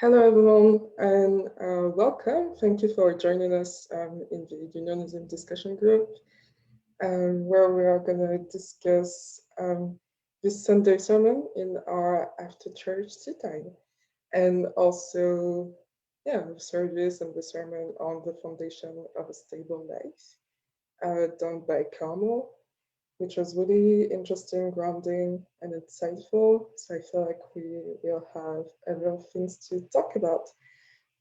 Hello, everyone, and welcome. Thank you for joining us in the Unionism discussion group, where we are going to discuss this Sunday sermon in our after church tea time, and also, the service and the sermon on the foundation of a stable life, done by Carmel, which was really interesting, grounding, and insightful. So I feel like we will have a lot of things to talk about.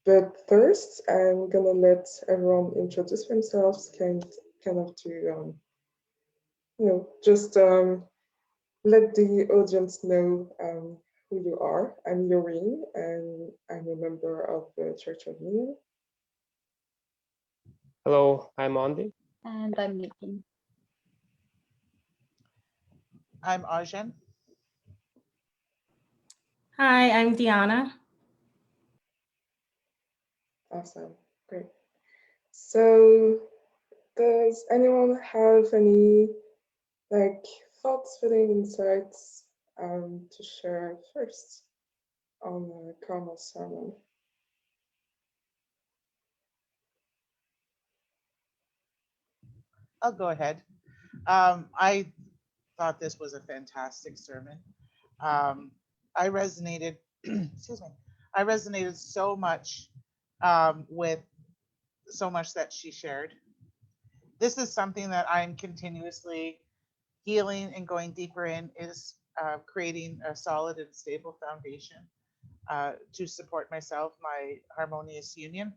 But first, I'm gonna let everyone introduce themselves, kind of to just let the audience know who you are. I'm Yoreen, and I'm a member of the Church of Union. Hello, I'm Andy. And I'm Nikki. I'm Arjen. Hi, I'm Diana. Awesome, great. So, does anyone have any thoughts, feeling, insights to share first on Carmel's sermon? I'll go ahead. I thought this was a fantastic sermon. I resonated, excuse me, I resonated so much with so much that she shared. This is something that I'm continuously healing and going deeper in, is creating a solid and stable foundation to support myself, my harmonious union.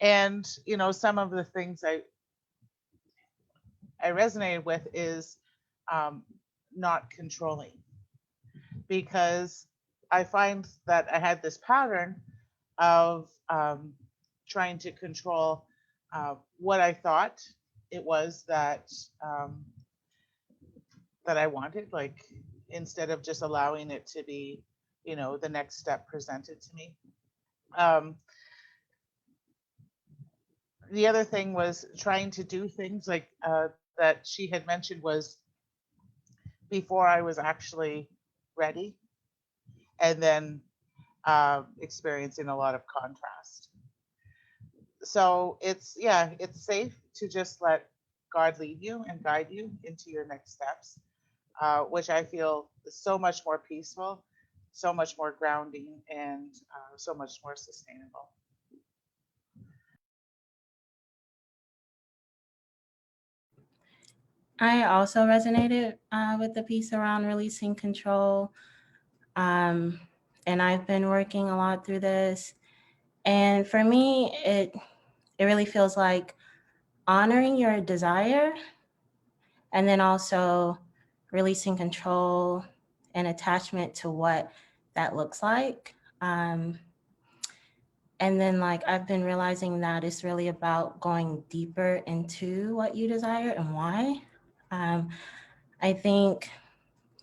And, some of the things I resonated with is not controlling, because I find that I had this pattern of trying to control what I thought it was that I wanted, like, instead of just allowing it to be, the next step presented to me. The other thing was trying to do things like that she had mentioned was before I was actually ready, and then experiencing a lot of contrast. So it's safe to just let God lead you and guide you into your next steps, which I feel is so much more peaceful, so much more grounding, and so much more sustainable. I also resonated with the piece around releasing control. And I've been working a lot through this. And for me, it really feels like honoring your desire and then also releasing control and attachment to what that looks like. And then I've been realizing that it's really about going deeper into what you desire and why. I think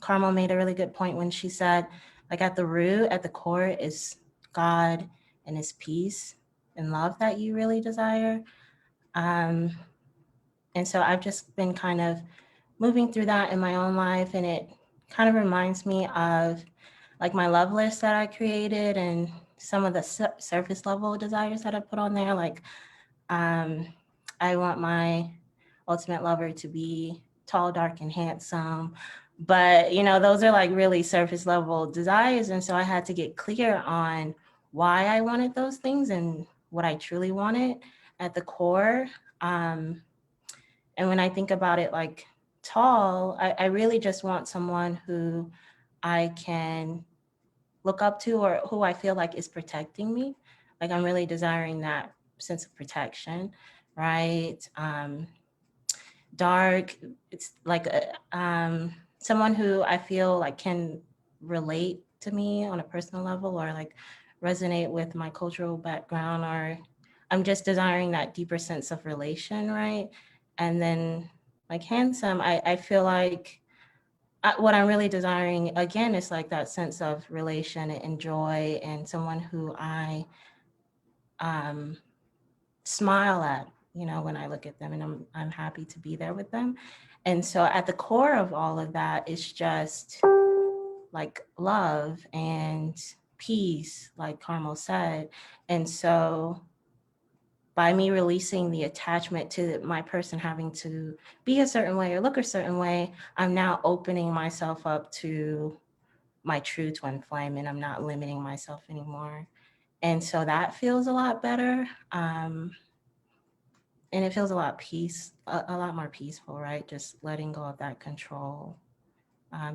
Carmel made a really good point when she said, at the root, at the core is God and his peace and love that you really desire. And so I've just been kind of moving through that in my own life. And it kind of reminds me of my love list that I created and some of the surface level desires that I put on there. I want my ultimate lover to be tall, dark, and handsome. But, those are really surface level desires. And so I had to get clear on why I wanted those things and what I truly wanted at the core. And when I think about it tall, I really just want someone who I can look up to or who I feel like is protecting me. I'm really desiring that sense of protection, right? Dark, it's someone who I feel can relate to me on a personal level or resonate with my cultural background, or I'm just desiring that deeper sense of relation, right? And then handsome, I feel what I'm really desiring again is that sense of relation and joy, and someone who I smile at, when I look at them, and I'm happy to be there with them. And so at the core of all of that is just love and peace, like Carmel said. And so by me releasing the attachment to my person having to be a certain way or look a certain way, I'm now opening myself up to my true twin flame, and I'm not limiting myself anymore. And so that feels a lot better. And it feels a lot more peaceful, right? Just letting go of that control.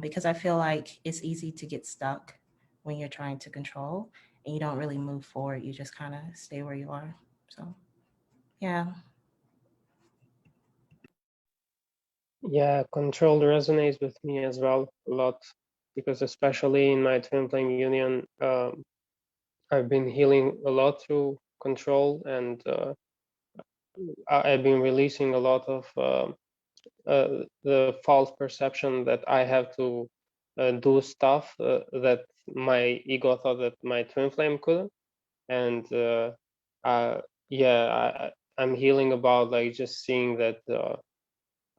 Because I feel like it's easy to get stuck when you're trying to control and you don't really move forward. You just kind of stay where you are. So, yeah. Yeah, control resonates with me as well a lot, because especially in my twin flame union, I've been healing a lot through control, and I've been releasing a lot of the false perception that I have to do stuff that my ego thought that my twin flame couldn't. And yeah, I'm healing about like just seeing that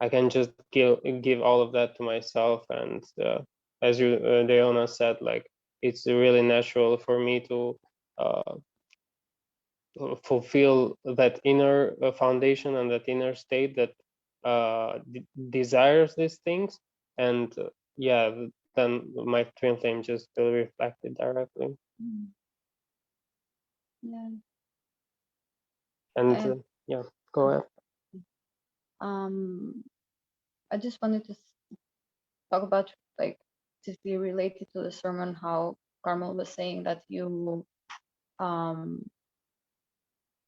I can just give all of that to myself. And as you Deona said, like it's really natural for me to fulfill that inner foundation and that inner state that desires these things. And yeah, then my twin flame just will reflect it directly. Yeah. And yeah, go ahead. I just wanted to talk about, like, to be related to the sermon, how Carmel was saying that you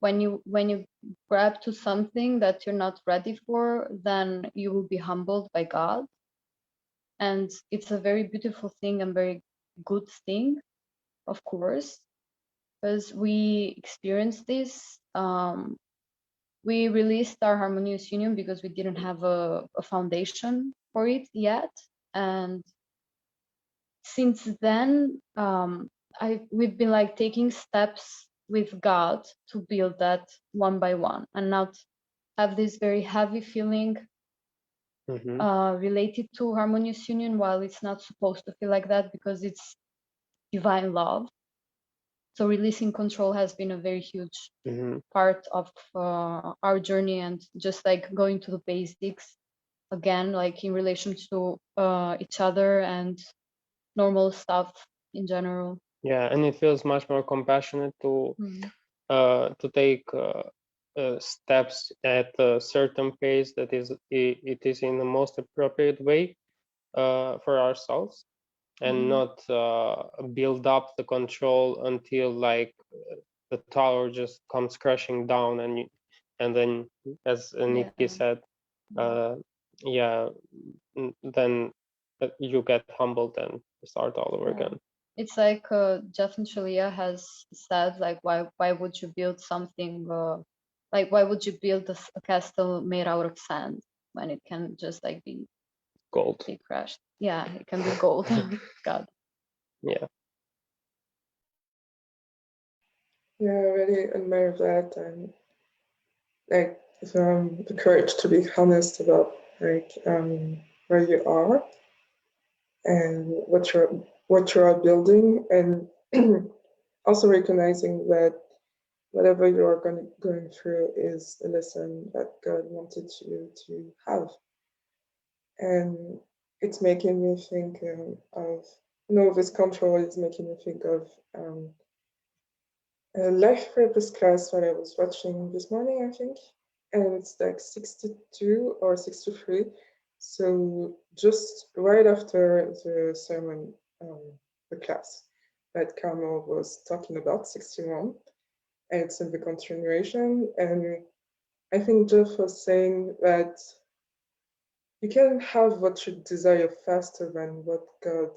when you grab to something that you're not ready for, then you will be humbled by God. And it's a very beautiful thing and very good thing, of course, because we experienced this. We released our harmonious union because we didn't have a foundation for it yet. And since then, we've been like taking steps with God to build that one by one, and not have this very heavy feeling related to harmonious union, while it's not supposed to feel like that because it's divine love. So releasing control has been a very huge part of our journey, and just like going to the basics again, like in relation to each other and normal stuff in general. Yeah, and it feels much more compassionate to take steps at a certain pace that it is in the most appropriate way for ourselves, and not build up the control until like the tower just comes crashing down, and then, as Nikki said, yeah, then you get humbled and start all over again. It's like Jeff and Shaleia has said, like, why would you build something like, why would you build a castle made out of sand when it can just like be gold, be crashed? Yeah, it can be gold. God. Yeah. Yeah, I really admire that, and like the courage to be honest about like where you are and what you are building, and also recognizing that whatever you are going through is a lesson that God wanted you to have. And it's making me think of, this control is making me think of a life purpose class that I was watching this morning, I think. And it's like 62 or 63. So just right after the sermon, the class that Carmel was talking about, 61, and it's in the continuation. And I think Jeff was saying that you can have what you desire faster than what God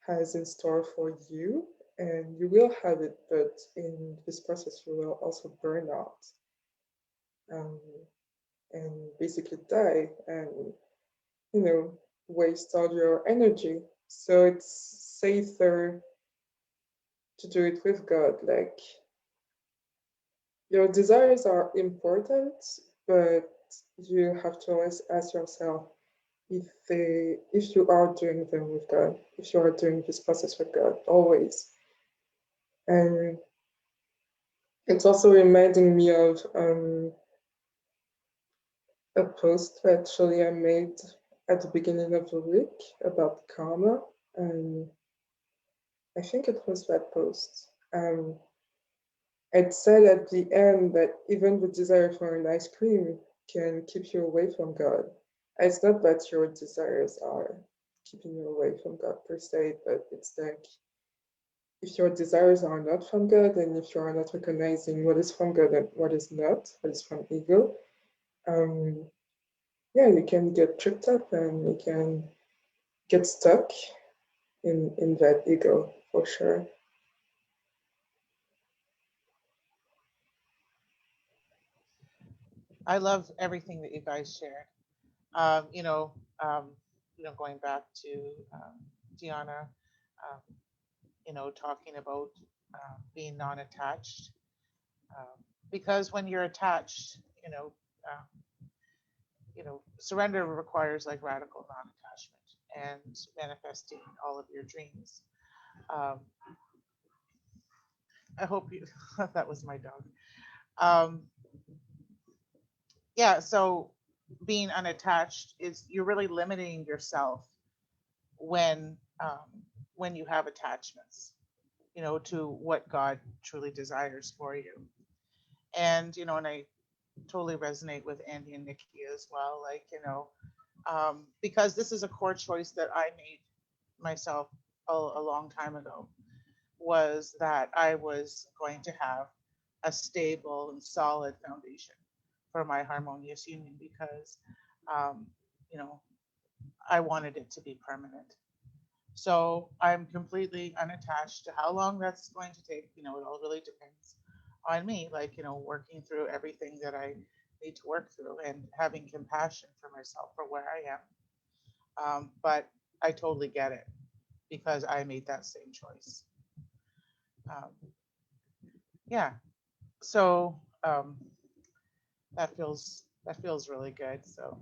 has in store for you, and you will have it, but in this process you will also burn out and basically die and waste all your energy. So it's safer to do it with God. Like, your desires are important, but you have to always ask yourself, if you are doing them with God, if you are doing this process with God, always. And it's also reminding me of a post that Shaleia made at the beginning of the week about karma. And I think it was that post. It said at the end that even the desire for an ice cream can keep you away from God. It's not that your desires are keeping you away from God per se, but it's like if your desires are not from God and if you are not recognizing what is from God and what is not, what is from ego, yeah, you can get tripped up and you can get stuck in that ego for sure. I love everything that you guys shared. You know, going back to Diana, you know, talking about being non-attached, because when you're attached, surrender requires like radical non-attachment and manifesting all of your dreams. I hope you, that was my dog. Yeah, so being unattached is you're really limiting yourself when you have attachments, you know, to what God truly desires for you. And you know, and I totally resonate with Andy and Nikki as well. Like, you know, because this is a core choice that I made myself a long time ago, was that I was going to have a stable and solid foundation for my harmonious union because, you know, I wanted it to be permanent. So I'm completely unattached to how long that's going to take. You know, it all really depends on me, like, you know, working through everything that I need to work through and having compassion for myself for where I am. But I totally get it because I made that same choice. Yeah. So that feels really good. So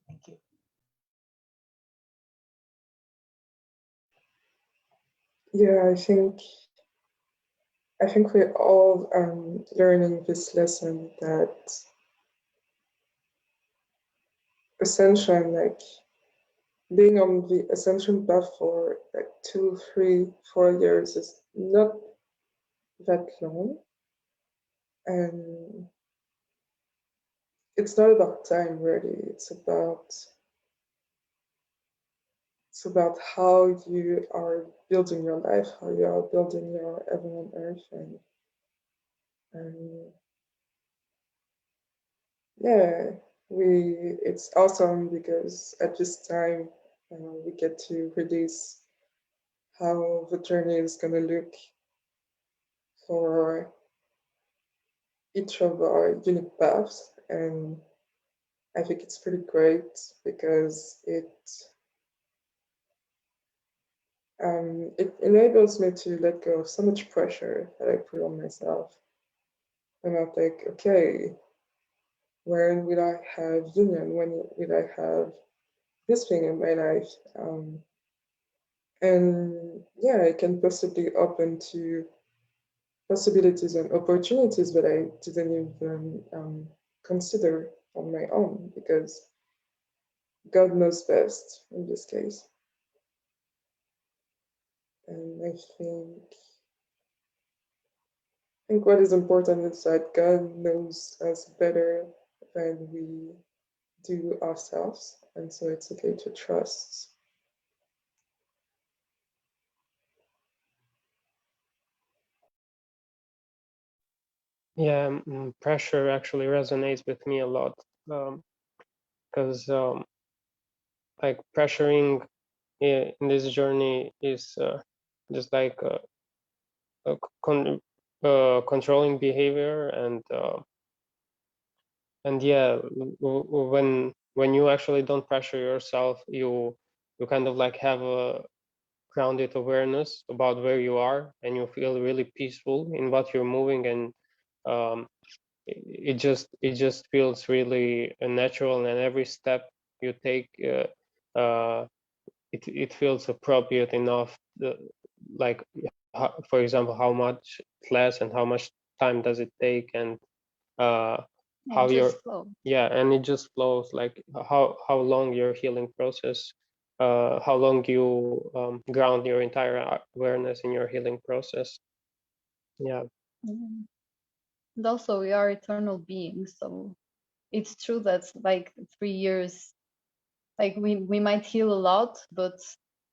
thank you. Yeah, I think we're all learning this lesson that Ascension, like being on the Ascension path for like 2, 3, 4 years is not that long. And it's not about time really, it's about how you are building your life, how you are building your heaven on earth, and yeah, it's awesome because at this time we get to release how the journey is going to look for each of our unique paths, and I think it's pretty great because it enables me to let go of so much pressure that I put on myself. And I'm like, okay, when will I have union? When will I have this thing in my life? And yeah, I can possibly open to possibilities and opportunities that I didn't even consider on my own because God knows best in this case. And I think what is important is that God knows us better than we do ourselves, and so it's okay to trust. Yeah, pressure actually resonates with me a lot because like pressuring in this journey is just like controlling behavior and yeah, when you actually don't pressure yourself, you kind of like have a grounded awareness about where you are, and you feel really peaceful in what you're moving, and it just feels really natural, and every step you take, it feels appropriate enough. Like, for example, how much class and how much time does it take, and how your and it just flows, like how long your healing process, how long you ground your entire awareness in your healing process. Yeah. And also, we are eternal beings, so it's true that like 3 years, like we might heal a lot, but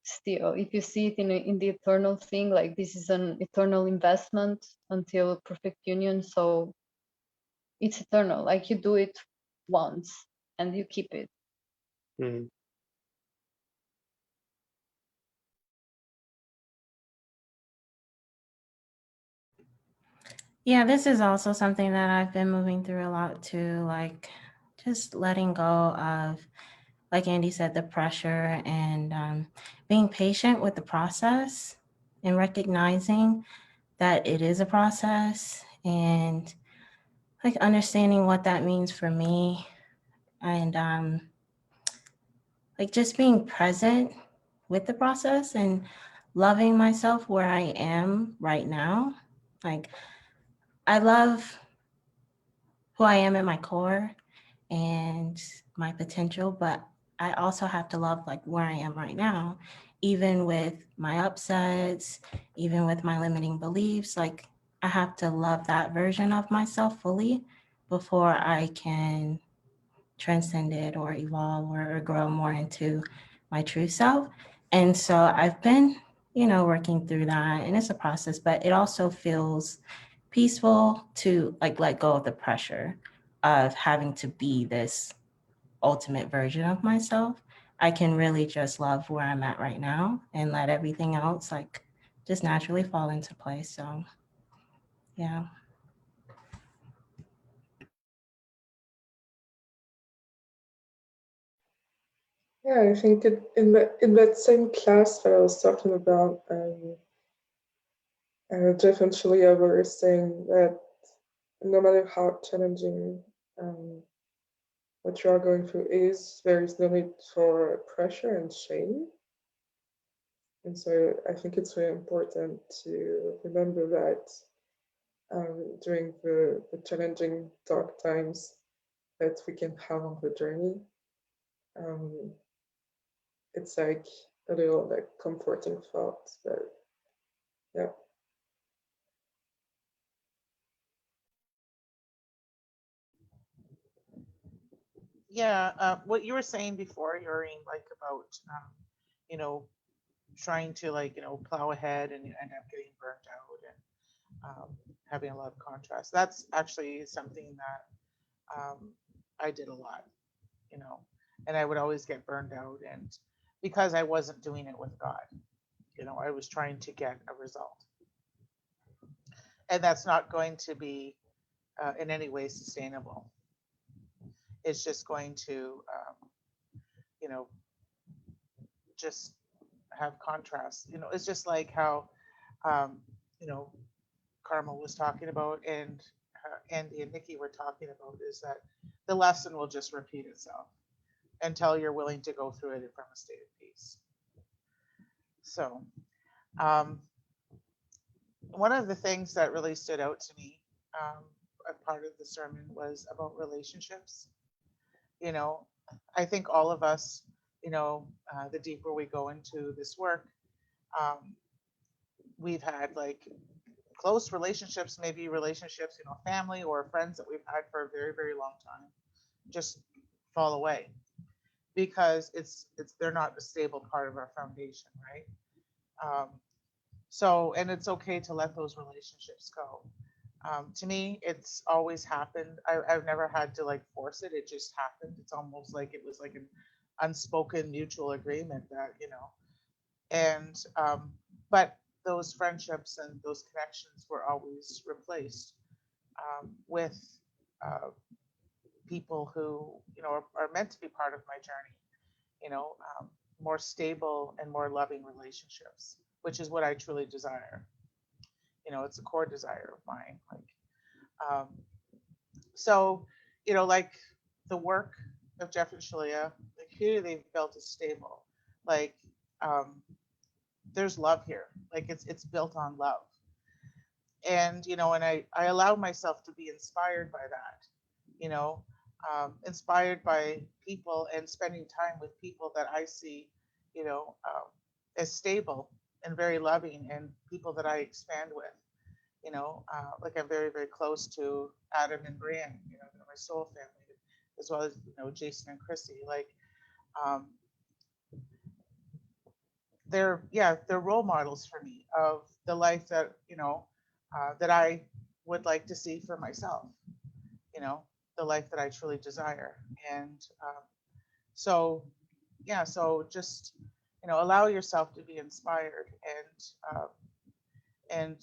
still, if you see it in the eternal thing, like this is an eternal investment until perfect union, so it's eternal. Like you do it once and you keep it. Mm. Yeah, this is also something that I've been moving through a lot too, like just letting go of, like Andy said, the pressure, and being patient with the process and recognizing that it is a process, and like understanding what that means for me, and like just being present with the process and loving myself where I am right now. Like I love who I am at my core and my potential, but I also have to love like where I am right now, even with my upsets, even with my limiting beliefs. Like I have to love that version of myself fully before I can transcend it or evolve or grow more into my true self. And so I've been, working through that, and it's a process, but it also feels peaceful to like let go of the pressure of having to be this ultimate version of myself. I can really just love where I'm at right now and let everything else like just naturally fall into place. So yeah. Yeah, I think in that same class that I was talking about, Jeff and Shaleia were saying that no matter how challenging what you are going through is, there is no need for pressure and shame. And so I think it's very important to remember that during the challenging dark times that we can have on the journey. It's like a little like comforting thought, but yeah. Yeah, what you were saying before, Yuri, like about trying to plow ahead and end up getting burnt out and having a lot of contrast. That's actually something that I did a lot, and I would always get burned out, and because I wasn't doing it with God, I was trying to get a result, and that's not going to be in any way sustainable. It's just going to, just have contrast. It's just like how, um, you know, Karma was talking about, and Andy and Nikki were talking about, is that the lesson will just repeat itself until you're willing to go through it from a state of peace. So, one of the things that really stood out to me, a part of the sermon, was about relationships. I think all of us, the deeper we go into this work, we've had like close relationships, maybe relationships, family or friends that we've had for a very, very long time, just fall away because they're not a stable part of our foundation, right? And it's okay to let those relationships go. To me, it's always happened. I've never had to like force it. It just happened. It's almost like it was like an unspoken mutual agreement that, and but those friendships and those connections were always replaced with people who, are meant to be part of my journey, more stable and more loving relationships, which is what I truly desire. It's a core desire of mine. Like, So, you know, like the work of Jeff and Shaleia, the community they've built is stable. Like, um, there's love here. Like it's built on love. And, you know, and I allow myself to be inspired by that, you know, inspired by people and spending time with people that I see, you know, as stable and very loving and people that I expand with. You know, like I'm very, very close to Adam and Brian, you know, my soul family, as well as, you know, Jason and Chrissy. Like, um, they're role models for me of the life that, you know, that I would like to see for myself, you know, the life that I truly desire. And so, yeah, so just, you know, allow yourself to be inspired and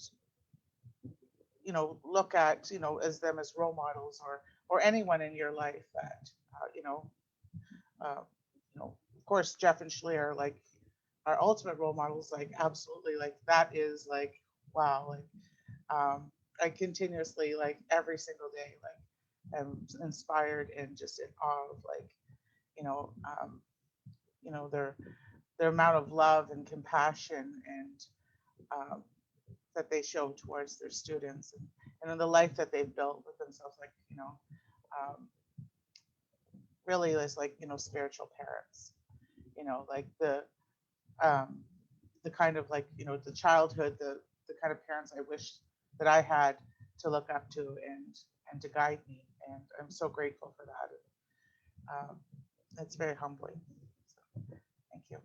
you know, look at, you know, as them as role models or anyone in your life that you know, you know, of course Jeff and Shaleia are like our ultimate role models. Like absolutely, like that is like wow. Like I continuously, like every single day, like am inspired and just in awe of like, you know, their amount of love and compassion and um, that they show towards their students and then the life that they've built with themselves, like, you know, um, really as like, you know, spiritual parents, you know, like um, the kind of like, you know, the childhood, the kind of parents I wish that I had to look up to and to guide me. And I'm so grateful for that. It's very humbling. So, thank you.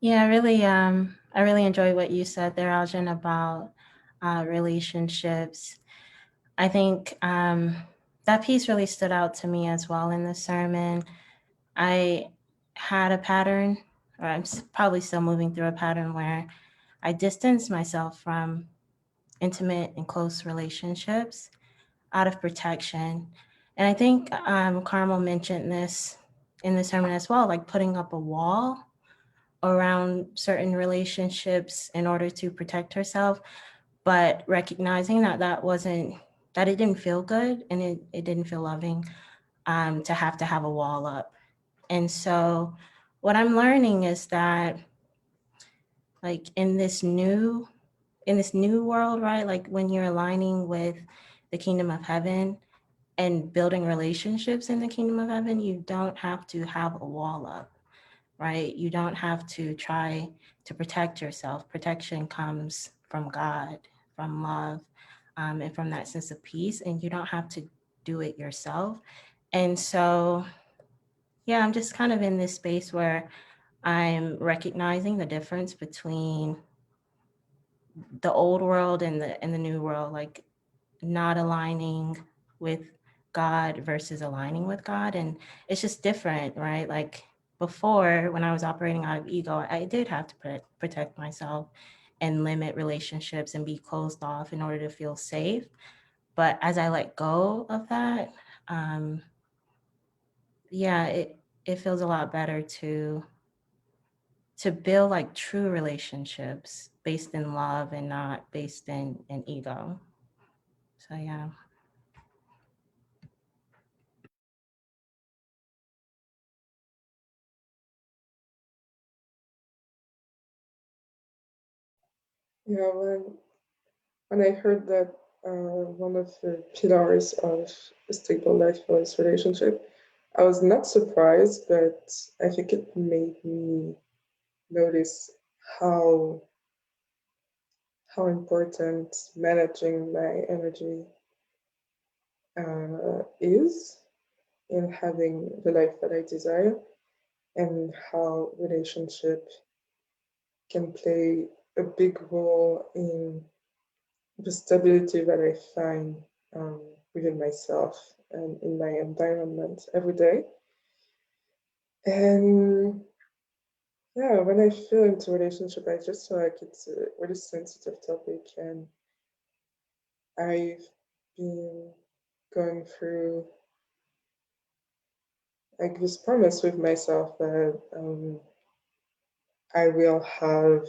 Yeah, I really enjoy what you said there, Aljan, about relationships. I think that piece really stood out to me as well in the sermon. I had a pattern, or I'm probably still moving through a pattern where I distanced myself from intimate and close relationships out of protection. And I think Carmel mentioned this in the sermon as well, like putting up a wall around certain relationships in order to protect herself, but recognizing that that it didn't feel good and it didn't feel loving to have a wall up. And so what I'm learning is that like in this new world, right? Like when you're aligning with the kingdom of heaven and building relationships in the kingdom of heaven, you don't have to have a wall up, right? You don't have to try to protect yourself. Protection comes from God, from love, and from that sense of peace. And you don't have to do it yourself. And so, yeah, I'm just kind of in this space where I'm recognizing the difference between the old world and the new world, like not aligning with God versus aligning with God. And it's just different, right? Like before, when I was operating out of ego, I did have to protect myself and limit relationships and be closed off in order to feel safe. But as I let go of that, yeah, it feels a lot better to build like true relationships based in love and not based in ego. So yeah. Yeah, when I heard that one of the pillars of a stable life was relationship, I was not surprised, but I think it made me notice how important managing my energy is in having the life that I desire, and how relationship can play a big role in the stability that I find within myself and in my environment every day. And yeah, when I feel into a relationship, I just feel like it's a really sensitive topic, and I've been going through like this promise with myself that I will have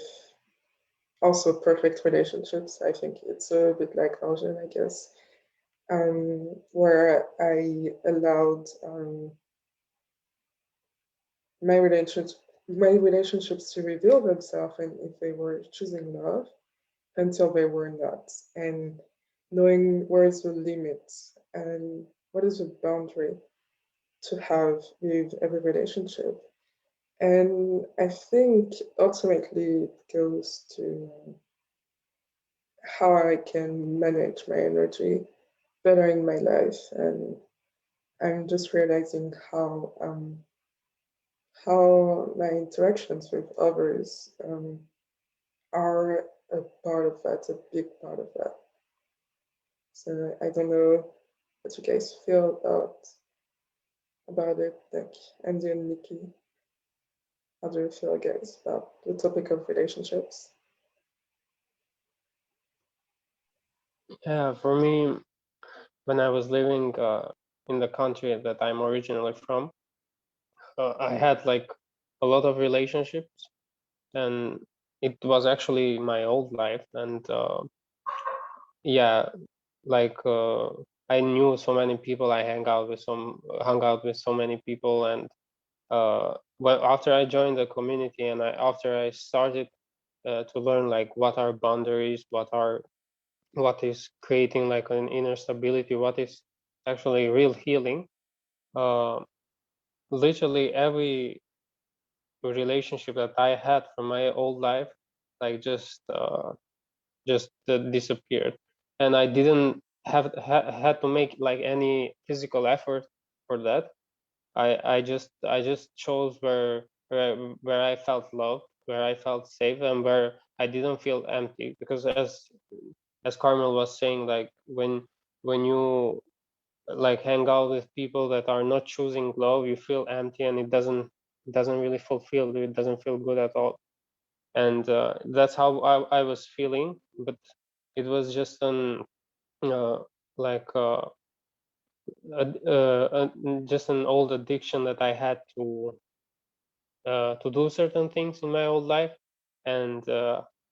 also perfect relationships. I think it's a bit like Arjun, I guess, where I allowed my relationships to reveal themselves, and if they were choosing love until they were not, and knowing where is the limit and what is the boundary to have with every relationship. And I think ultimately it goes to how I can manage my energy better in my life. And I'm just realizing how my interactions with others are a part of that, a big part of that. So I don't know what you guys feel about it, like Andy and Nikki. How do you feel, guys, about the topic of relationships? Yeah, for me, when I was living in the country that I'm originally from, I had like a lot of relationships, and it was actually my old life. And yeah, like I knew so many people. I hung out with so many people, and well, after I joined the community and after I started to learn like what are boundaries, what is creating like an inner stability, what is actually real healing. Uh, Literally every relationship that I had from my old life, like just disappeared, and I didn't had to make like any physical effort for that. I just chose where I felt loved, where I felt safe, and where I didn't feel empty. Because as Carmel was saying, like when you like hang out with people that are not choosing love, you feel empty, and it doesn't really fulfill you. It doesn't feel good at all. And that's how I was feeling. But it was just an uh, like just an old addiction that I had to do certain things in my old life. And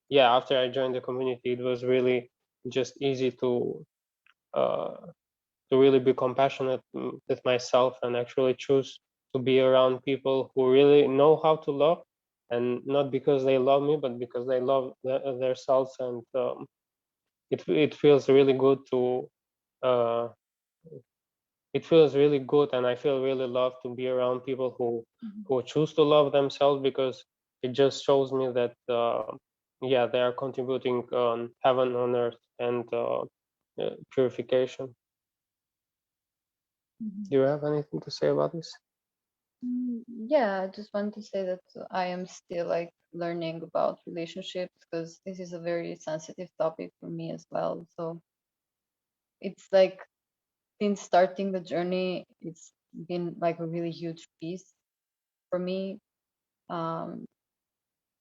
yeah, after I joined the community, it was really just easy uh, to really be compassionate with myself and actually choose to be around people who really know how to love, and not because they love me, but because they love themselves. And it feels really good to uh, it feels really good, and I feel really loved to be around people who choose to love themselves, because it just shows me that yeah, they are contributing on heaven on earth and purification. Do you have anything to say about this? Yeah, I just want to say that I am still like learning about relationships, because this is a very sensitive topic for me as well. So it's like, since starting the journey, it's been like a really huge piece for me. Um,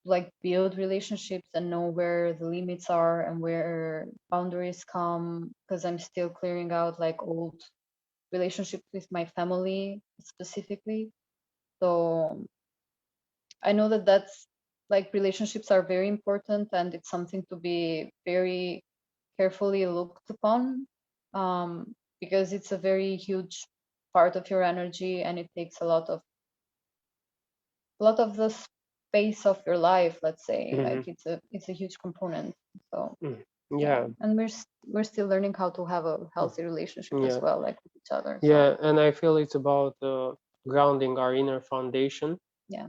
like build relationships and know where the limits are and where boundaries come, because I'm still clearing out like old relationships with my family specifically. So I know that that's like, relationships are very important, and it's something to be very carefully looked upon, because it's a very huge part of your energy, and it takes a lot of the space of your life, let's say. Like it's a huge component. So Yeah. and we're still learning how to have a healthy relationship as Yeah. well, like with each other. Yeah, and I feel it's about grounding our inner foundation. Yeah.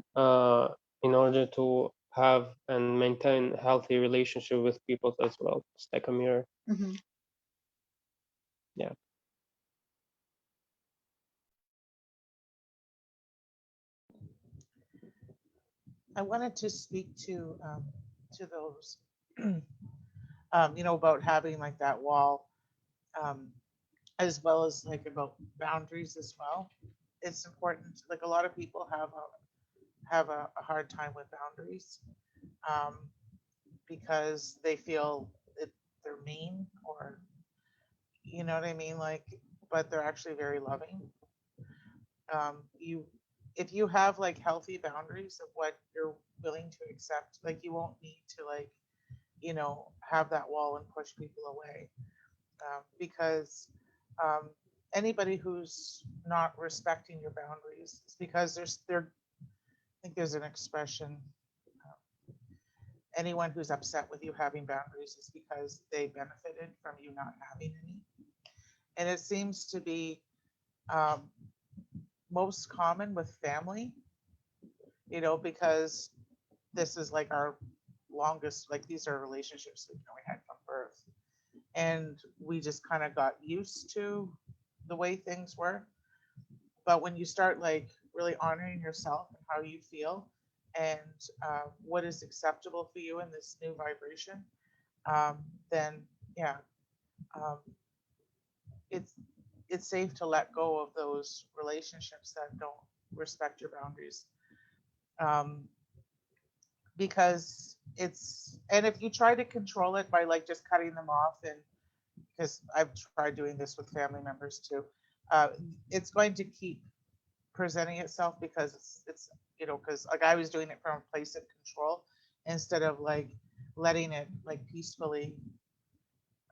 In order to have and maintain healthy relationship with people as well. It's like a mirror. Yeah. I wanted to speak to those, about having like that wall, um, as well as like about boundaries as well. It's important. Like a lot of people have a hard time with boundaries, um, because they feel that they're mean, or you know what I mean, like, but they're actually very loving. if you have like healthy boundaries of what you're willing to accept, like you won't need to like, have that wall and push people away. Because um, anybody who's not respecting your boundaries is because I think there's an expression, anyone who's upset with you having boundaries is because they benefited from you not having any. And it seems to be most common with family, because this is like our longest, like these are relationships that we had from birth. And we just kind of got used to the way things were. But when you start like really honoring yourself and how you feel and what is acceptable for you in this new vibration, then yeah, um, it's it's safe to let go of those relationships that don't respect your boundaries. Um, because and if you try to control it by like just cutting them off, and because I've tried doing this with family members too, it's going to keep presenting itself because it's because like I was doing it from a place of control instead of like letting it like peacefully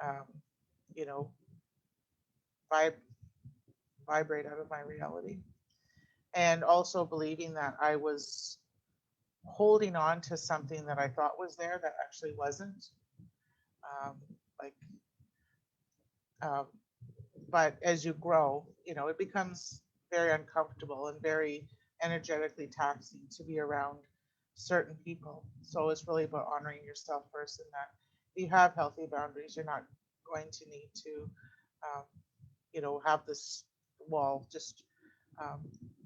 um, you know vibrate out of my reality, and also believing that I was holding on to something that I thought was there that actually wasn't. Um, like, um, but as you grow, it becomes very uncomfortable and very energetically taxing to be around certain people. So it's really about honoring yourself first, and that if you have healthy boundaries, you're not going to need to, have this wall. Just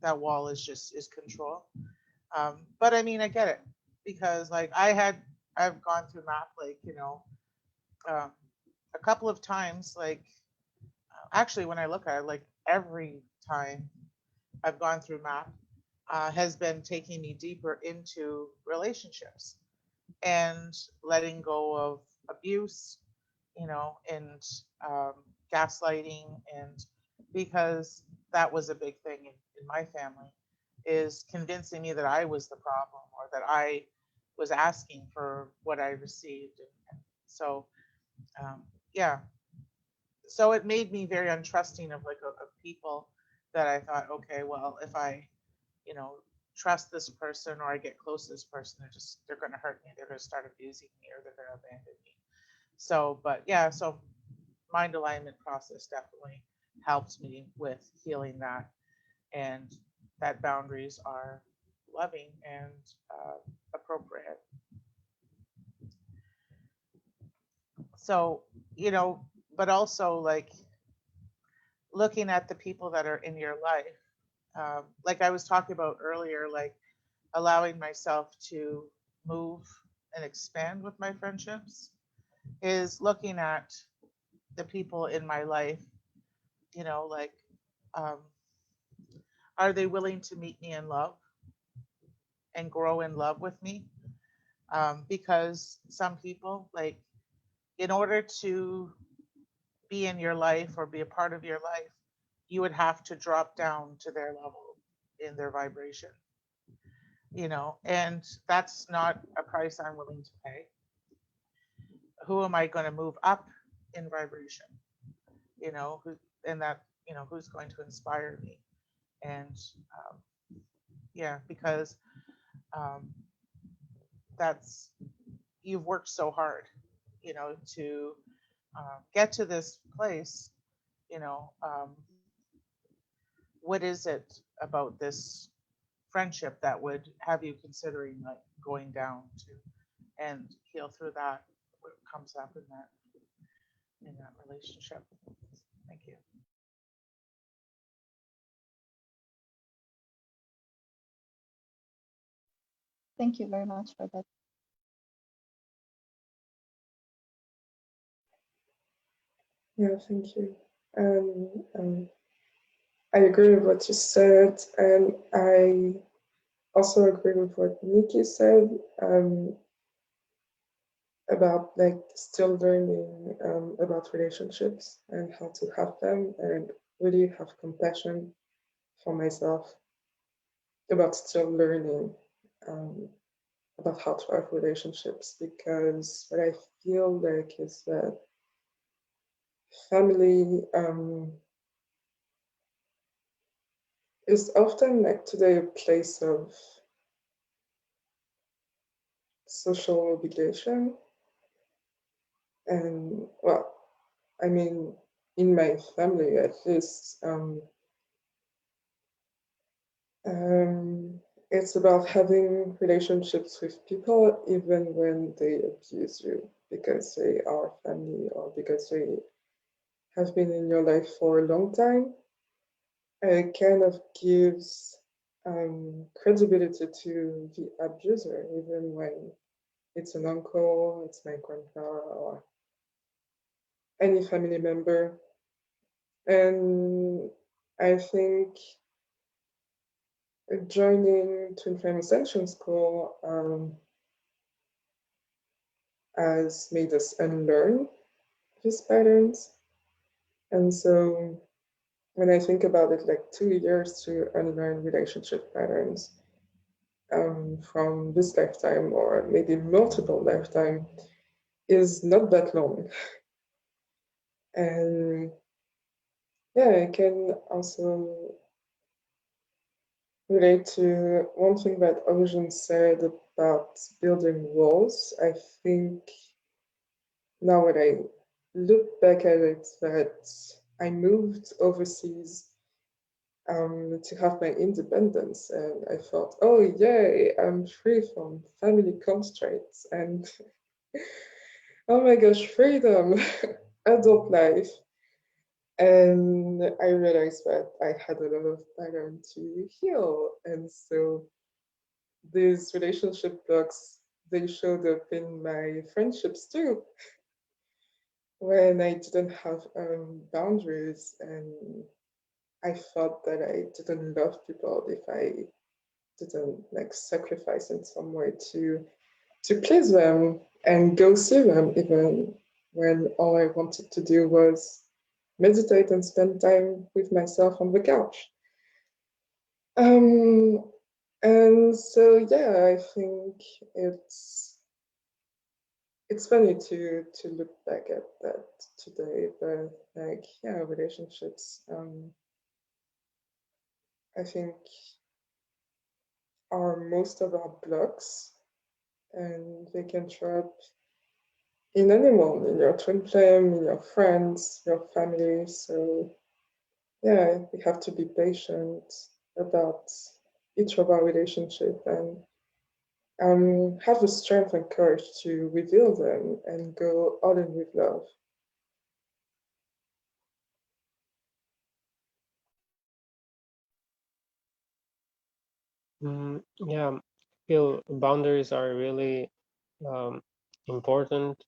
that wall is control. But I mean, I get it because like I've gone through math like um, a couple of times. Like actually, when I look at it, like every time I've gone through math has been taking me deeper into relationships and letting go of abuse, and gaslighting, and because that was a big thing in my family, is convincing me that I was the problem or that I was asking for what I received. And so, yeah, so it made me very untrusting of like of people that I thought, okay, well, if I, you know, trust this person or I get close to this person, they're going to hurt me. They're going to start abusing me or they're going to abandon me. So, but yeah, so mind alignment process definitely helps me with healing that, and that boundaries are loving and appropriate. So, but also like looking at the people that are in your life, like I was talking about earlier, like allowing myself to move and expand with my friendships is looking at the people in my life, like, um, are they willing to meet me in love and grow in love with me? Because some people, like, in order to be in your life or be a part of your life, you would have to drop down to their level in their vibration, and that's not a price I'm willing to pay. Who am I going to move up in vibration? Who, and that, who's going to inspire me? And yeah, because um, that's, you've worked so hard, to get to this place, what is it about this friendship that would have you considering like going down to and heal through that, what comes up in that relationship? Thank you. Thank you very much for that. Yeah, thank you. And I agree with what you said, and I also agree with what Nikki said about like still learning about relationships and how to have them and really have compassion for myself, about still learning about how to have relationships, because what I feel like is that family is often like today a place of social obligation. And well, I mean, in my family at least, it's about having relationships with people even when they abuse you because they are family or because they have been in your life for a long time. It kind of gives credibility to the abuser, even when it's an uncle, it's my grandpa, or any family member. And I think joining Twin Flame Ascension School has made us unlearn these patterns. And so when I think about it, like 2 years to unlearn relationship patterns from this lifetime or maybe multiple lifetime is not that long. And yeah, I can also relate to one thing that Origin said about building walls. I think now when I look back at it, that I moved overseas to have my independence, and I thought, oh yay, I'm free from family constraints, and oh my gosh, freedom, adult life. And I realized that I had a lot of pattern to heal, and so these relationship blocks, they showed up in my friendships too, when I didn't have boundaries, and I thought that I didn't love people if I didn't like sacrifice in some way to please them and go see them, even when all I wanted to do was meditate and spend time with myself on the couch. And so yeah, I think it's funny to look back at that today, but like yeah, relationships I think are most of our blocks, and they can show up in anyone, in your twin flame, in your friends, your family. So yeah, we have to be patient about each of our relationship and have the strength and courage to reveal them and go all in with love. Yeah, I feel boundaries are really important.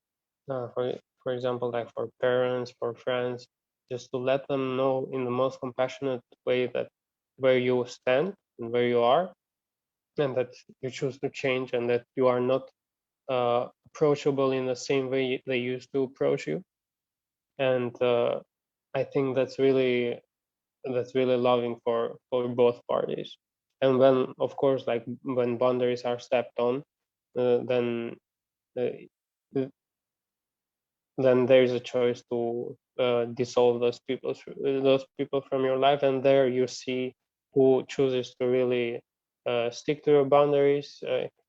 For example, like for parents, for friends, just to let them know in the most compassionate way that where you stand and where you are, and that you choose to change, and that you are not approachable in the same way they used to approach you. And I think that's really loving for both parties. And when, of course, like when boundaries are stepped on, then uh, then there's a choice to dissolve those people from your life, and there you see who chooses to really stick to your boundaries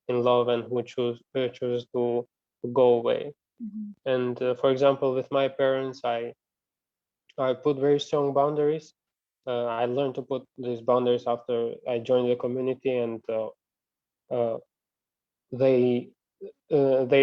in love, and who chooses to go away. And for example, with my parents, I put very strong boundaries. I learned to put these boundaries after I joined the community, and they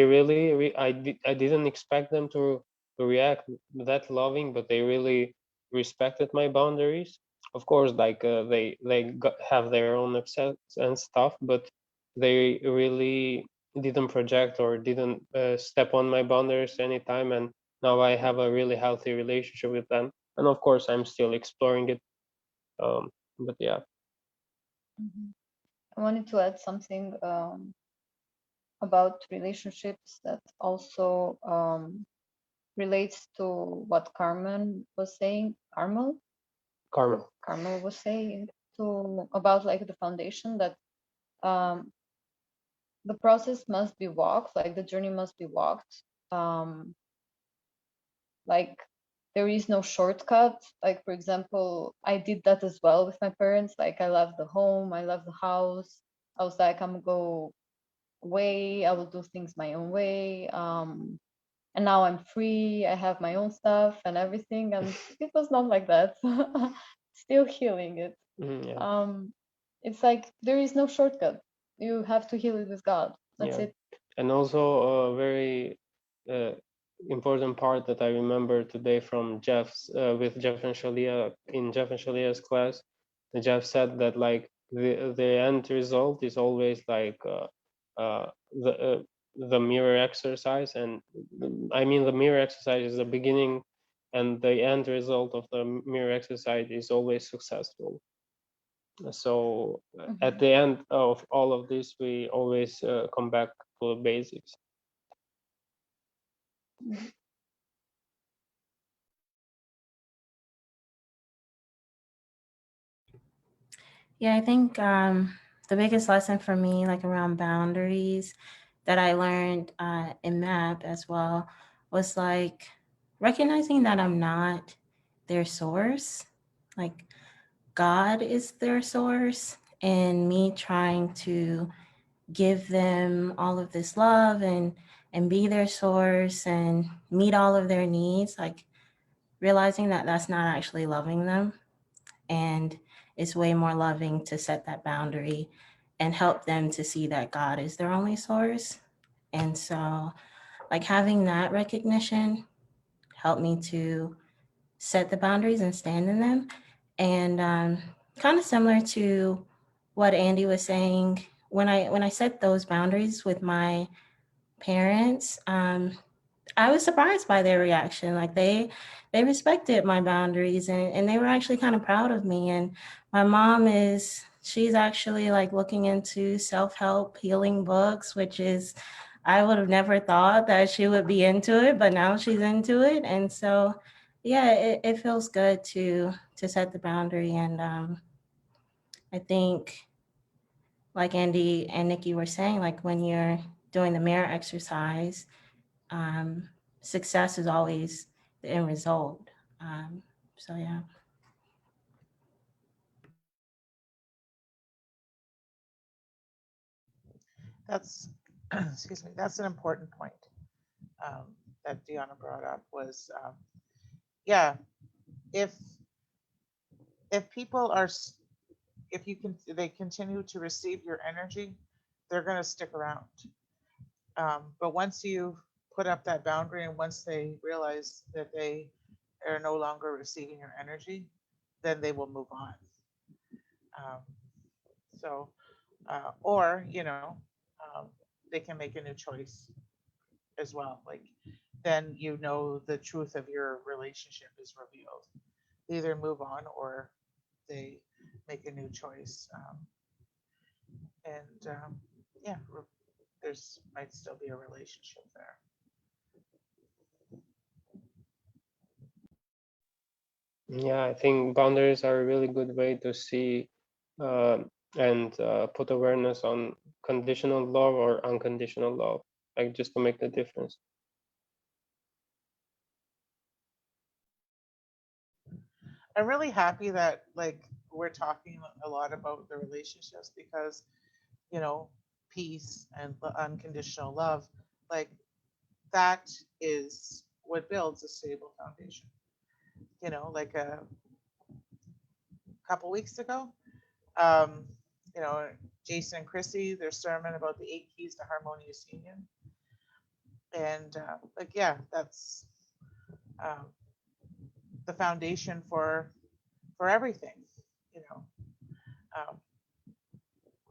really I didn't expect them to react that loving, but they really respected my boundaries. Of course, like have their own upsets and stuff, but they really didn't project or didn't step on my boundaries anytime, and now I have a really healthy relationship with them. And of course, I'm still exploring it, but yeah. I wanted to add something about relationships that also relates to what Carmen was saying. Carmel Carmel. was saying. about like the foundation, that the process must be walked, like the journey must be walked. Like there is no shortcut. Like for example, I did that as well with my parents. Like I left the home, I left the house. I was like, I'm gonna go away, I will do things my own way. And now I'm free, I have my own stuff and everything. And it was not like that. Still healing it. Yeah. It's like there is no shortcut. You have to heal it with God. That's it. And also a very important part that I remember today from Jeff's with Jeff and Shaleia, in Jeff and Shalia's class. Jeff said that like the end result is always like the mirror exercise, and I mean the mirror exercise is the beginning, and the end result of the mirror exercise is always successful. So at the end of all of this, we always come back to the basics. Yeah, I think the biggest lesson for me, like around boundaries, that I learned in MAP as well, was like recognizing that I'm not their source. Like God is their source, and me trying to give them all of this love and be their source and meet all of their needs, like realizing that that's not actually loving them. And it's way more loving to set that boundary and help them to see that God is their only source. And so like having that recognition helped me to set the boundaries and stand in them. And kind of similar to what Andy was saying, when I set those boundaries with my parents, I was surprised by their reaction. Like they respected my boundaries, and they were actually kind of proud of me. And my mom she's actually like looking into self-help healing books, which is, I would have never thought that she would be into it, but now she's into it. And so, yeah, it feels good to set the boundary. And I think, like Andy and Nikki were saying, like when you're doing the mirror exercise, success is always the end result. So yeah. That's excuse me. That's an important point that Deanna brought up. Was yeah, if people are, if you can, they continue to receive your energy, they're going to stick around. But once you put up that boundary, and once they realize that they are no longer receiving your energy, then they will move on. So, or they can make a new choice as well. Like then the truth of your relationship is revealed. They either move on or they make a new choice. Yeah, there's might still be a relationship there. Yeah, I think boundaries are a really good way to see and put awareness on conditional love or unconditional love, like just to make the difference. I'm really happy that like we're talking a lot about the relationships, because peace and unconditional love, like that is what builds a stable foundation. Like a couple weeks ago, um, Jason and Chrissy, their sermon about the 8 keys to harmonious union, and that's the foundation for everything, um,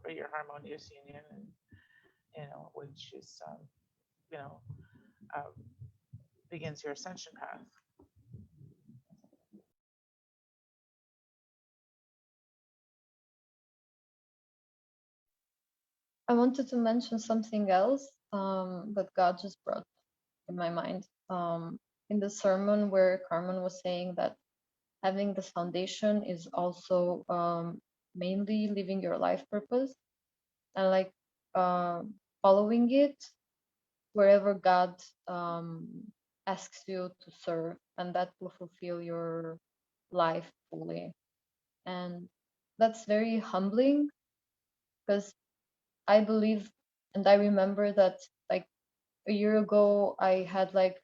for your harmonious union, and which is uh, begins your ascension path. I wanted to mention something else that God just brought in my mind. In the sermon where Carmen was saying that having the foundation is also mainly living your life purpose and like following it wherever God asks you to serve, and that will fulfill your life fully. And that's very humbling because I believe and I remember that like a year ago I had like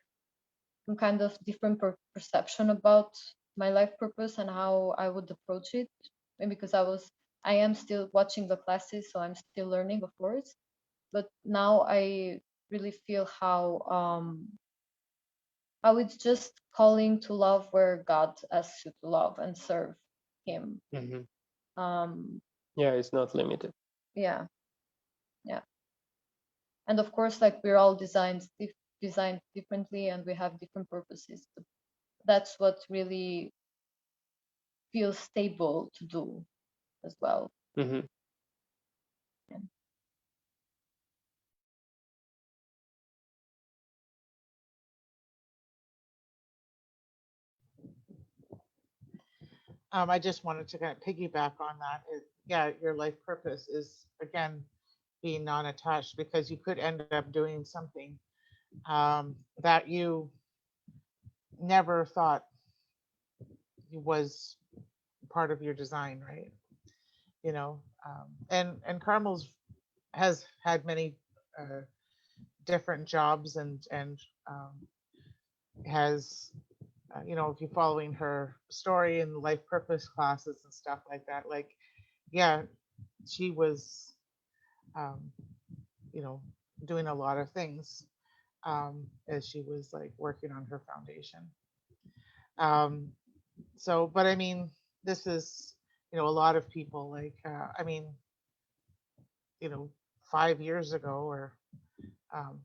some kind of different perception about my life purpose and how I would approach it. And because I am still watching the classes, so I'm still learning, of course. But now I really feel how it's just calling to love where God asks you to love and serve Him. Mhm. Um, Yeah, it's not limited. yeah, yeah. And of course, like we're all designed differently, and we have different purposes. But that's what really feels stable to do as well. Mhm. Yeah. I just wanted to kind of piggyback on that. Yeah, your life purpose is, again, being non-attached, because you could end up doing something that you never thought was part of your design, right? You know, and Carmel's has had many different jobs, and has you know, if you're following her story and life purpose classes and stuff like that, like, yeah, she was um, you know, doing a lot of things as she was like working on her foundation. So, but I mean, this is, you know, a lot of people like, I mean, you know, 5 years ago, or um,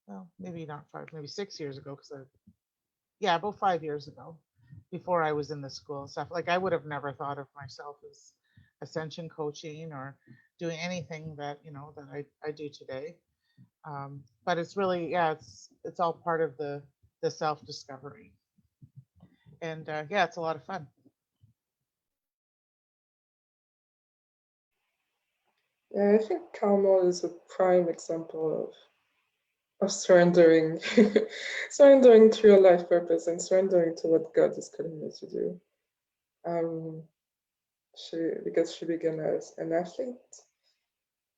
well, maybe not five, maybe 6 years ago, because yeah, about 5 years ago, before I was in the school and stuff, like I would have never thought of myself as Ascension coaching or doing anything that, you know, that I do today. But it's really, yeah, it's all part of the self-discovery. And yeah, it's a lot of fun. Yeah, I think Carmel is a prime example of surrendering, surrendering to your life purpose and surrendering to what God is calling you to do. Because she began as an athlete.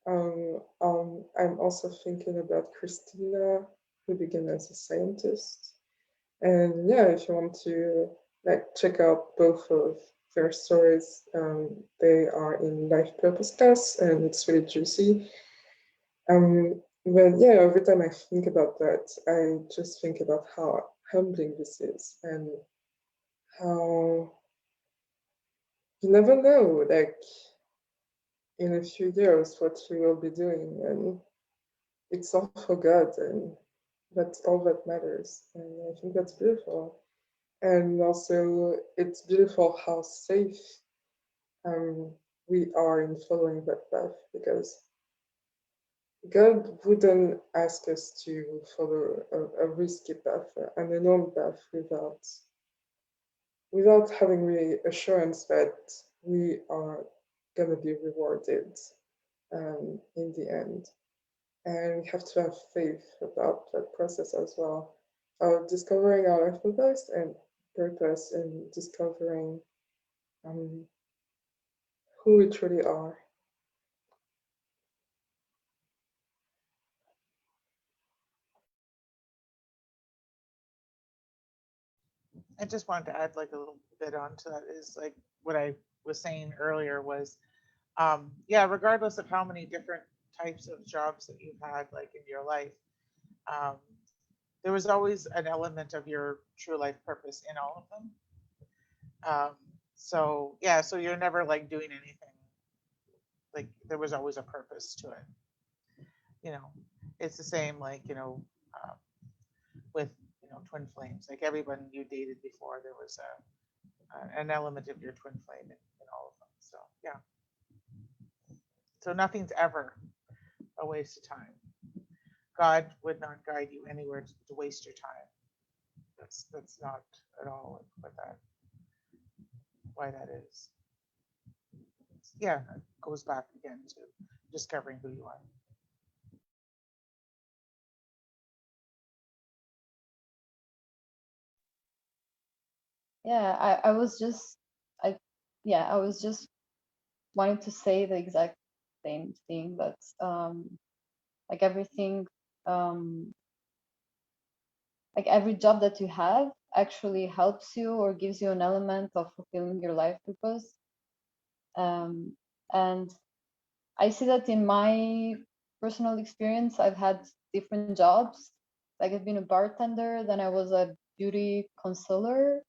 I'm also thinking about Christina, who began as a scientist. And yeah, if you want to like check out both of their stories, they are in Life Purpose class, and it's really juicy. But yeah, every time I think about that, I just think about how humbling this is, and how you never know, like in a few years, what you will be doing, and it's all for God, and that's all that matters. And I think that's beautiful. And also, it's beautiful how safe we are in following that path, because God wouldn't ask us to follow a risky path, an unknown path, without having the assurance that we are going to be rewarded in the end. And we have to have faith about that process as well, of discovering our life purpose and discovering um, who we truly are. I just wanted to add like a little bit onto that, is like what I was saying earlier was, yeah, regardless of how many different types of jobs that you've had like in your life, um, there was always an element of your true life purpose in all of them. So yeah, so you're never like doing anything, like there was always a purpose to it. You know, it's the same like, you know, with, you know, twin flames, like everyone you dated before, there was an element of your twin flame in all of them. So yeah, so nothing's ever a waste of time. God would not guide you anywhere to waste your time. That's not at all what that, why that is. yeah, it goes back again to discovering who you are. Yeah, I was just I was just wanting to say the exact same thing, that like everything, like every job that you have actually helps you or gives you an element of fulfilling your life purpose. And I see that in my personal experience. I've had different jobs. Like I've been a bartender, then I was a beauty consultant.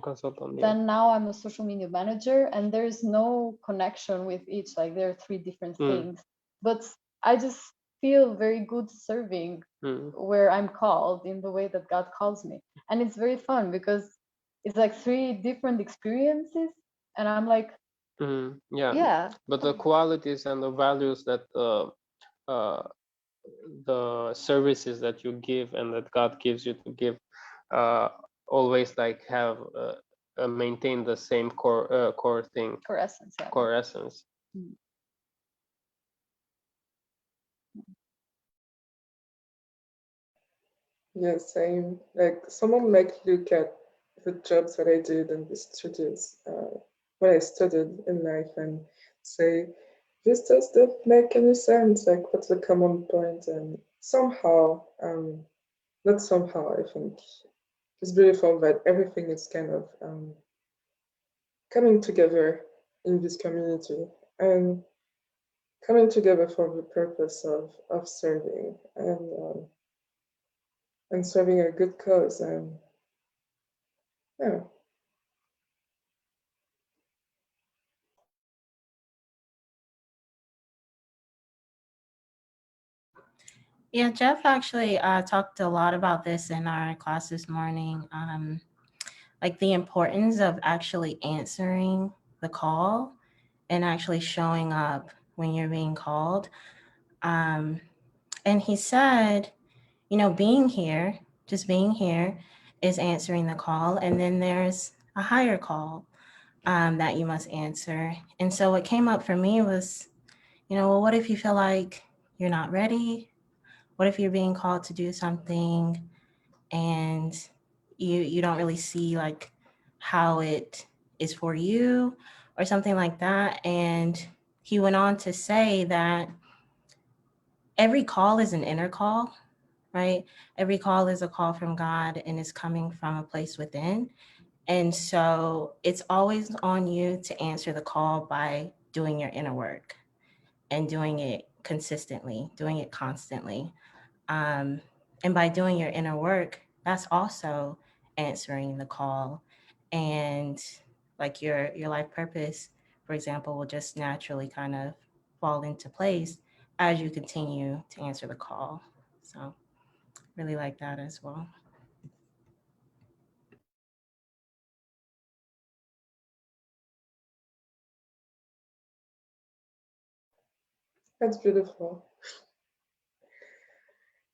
Consultant, yeah. Then now I'm a social media manager, and there's no connection with each. Like there are three different things, but I just feel very good serving where I'm called, in the way that God calls me. And it's very fun because it's like three different experiences, and I'm like, yeah. But the qualities and the values that the services that you give and that God gives you to give always like have maintain the same core thing, Core essence, yeah. core essence. Yeah, same. Like someone might look at the jobs that I did and the studies, what I studied in life, and say, this doesn't make any sense. Like, what's the common point? And somehow, not somehow, I think it's beautiful that everything is kind of coming together in this community and coming together for the purpose of serving and serving a good cause. And yeah. Yeah, Jeff actually talked a lot about this in our class this morning, like the importance of actually answering the call and actually showing up when you're being called. And he said, you know, being here, just being here is answering the call. And then there's a higher call that you must answer. And so what came up for me was, you know, well, what if you feel like you're not ready? What if you're being called to do something and you don't really see like how it is for you or something like that? And he went on to say that every call is an inner call, right? Every call is a call from God and is coming from a place within. And so it's always on you to answer the call by doing your inner work and doing it consistently, doing it constantly. And by doing your inner work, that's also answering the call. And like your life purpose, for example, will just naturally kind of fall into place as you continue to answer the call. So really like that as well. That's beautiful.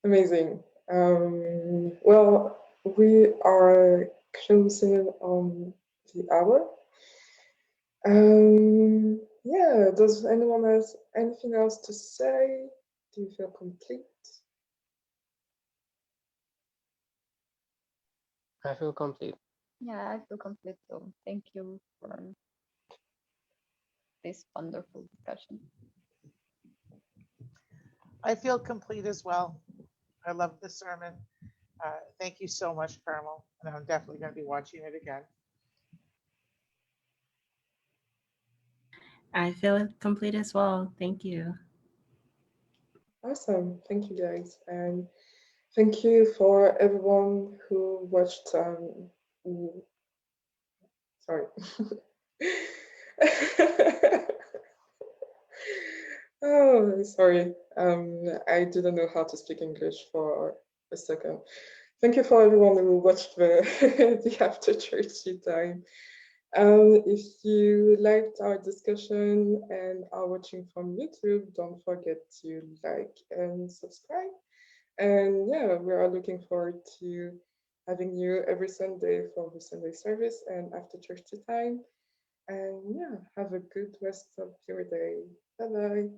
Amazing. Well, we are closing on the hour. Yeah, does anyone have anything else to say? Do you feel complete? I feel complete. Yeah, I feel complete too. Thank you for this wonderful discussion. I feel complete as well. I love the sermon. Thank you so much, Carmel. And I'm definitely going to be watching it again. I feel complete as well. Thank you. Awesome. Thank you, guys. And thank you for everyone who watched. Sorry. Oh, sorry. I didn't know how to speak English for a second. Thank you for everyone who watched the the after church tea time. If you liked our discussion and are watching from YouTube, don't forget to like and subscribe. And yeah, we are looking forward to having you every Sunday for the Sunday service and after church tea time. And yeah, have a good rest of your day. Bye bye.